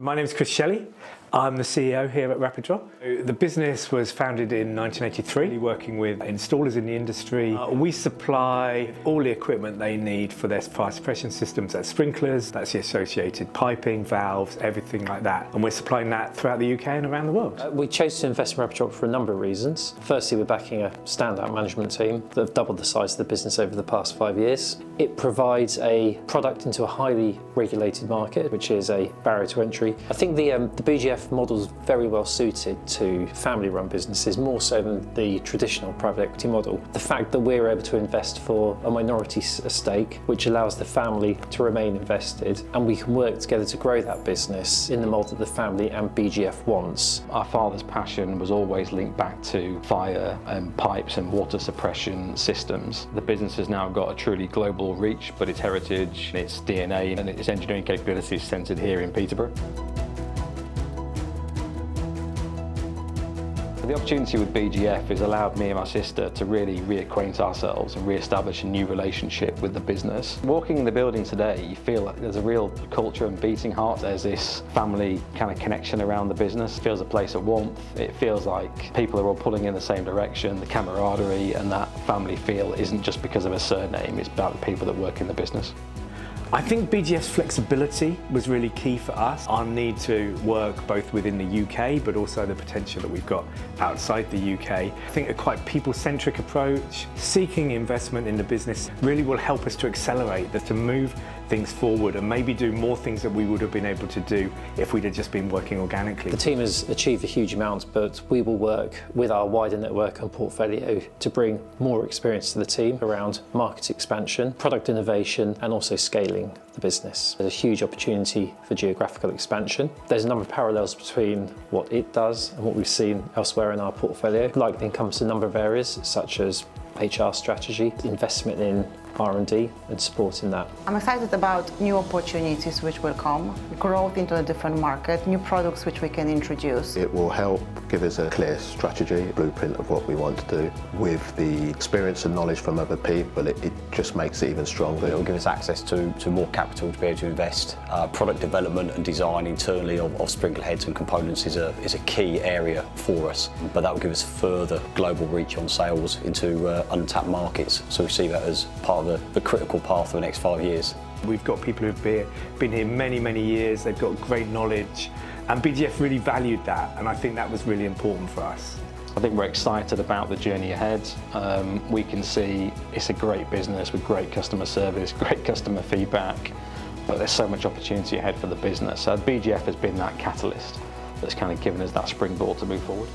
My name is Chris Shelley. I'm the CEO here at Rapidrop. The business was founded in 1983, working with installers in the industry. We supply all the equipment they need for their fire suppression systems. That's sprinklers, that's the associated piping, valves, everything like that. And we're supplying that throughout the UK and around the world. We chose to invest in Rapidrop for a number of reasons. Firstly, we're backing a standout management team that have doubled the size of the business over the past 5 years. It provides a product into a highly regulated market, which is a barrier to entry. I think the BGF model is very well suited to family-run businesses, more so than the traditional private equity model. The fact that we're able to invest for a minority stake, which allows the family to remain invested, and we can work together to grow that business in the mold that the family and BGF wants. Our father's passion was always linked back to fire and pipes and water suppression systems. The business has now got a truly global reach, but its heritage, its DNA and its engineering capabilities centred here in Peterborough. The opportunity with BGF has allowed me and my sister to really reacquaint ourselves and re-establish a new relationship with the business. Walking in the building today, you feel like there's a real culture and beating heart. There's this family kind of connection around the business. It feels a place of warmth. It feels like people are all pulling in the same direction. The camaraderie and that family feel isn't just because of a surname, it's about the people that work in the business. I think BGF's flexibility was really key for us. Our need to work both within the UK, but also the potential that we've got outside the UK. I think a quite people-centric approach, seeking investment in the business really will help us to accelerate, to move things forward and maybe do more things that we would have been able to do if we'd have just been working organically. The team has achieved a huge amount, but we will work with our wider network and portfolio to bring more experience to the team around market expansion, product innovation, and also scaling the business. There's a huge opportunity for geographical expansion. There's a number of parallels between what it does and what we've seen elsewhere in our portfolio. Likely encompass a number of areas such as HR strategy, investment in R&D and supporting that. I'm excited about new opportunities which will come, growth into a different market, new products which we can introduce. It will help give us a clear strategy, blueprint of what we want to do. With the experience and knowledge from other people, it just makes it even stronger. It will give us access to more capital to be able to invest. Product development and design internally of sprinkler heads and components is a key area for us, but that will give us further global reach on sales into untapped markets. So we see that as part of the critical path for the next 5 years. We've got people who've been here many years, they've got great knowledge, and BGF really valued that, and I think that was really important for us. I think we're excited about the journey ahead. We can see it's a great business with great customer service, great customer feedback, but there's so much opportunity ahead for the business. So BGF has been that catalyst that's kind of given us that springboard to move forward.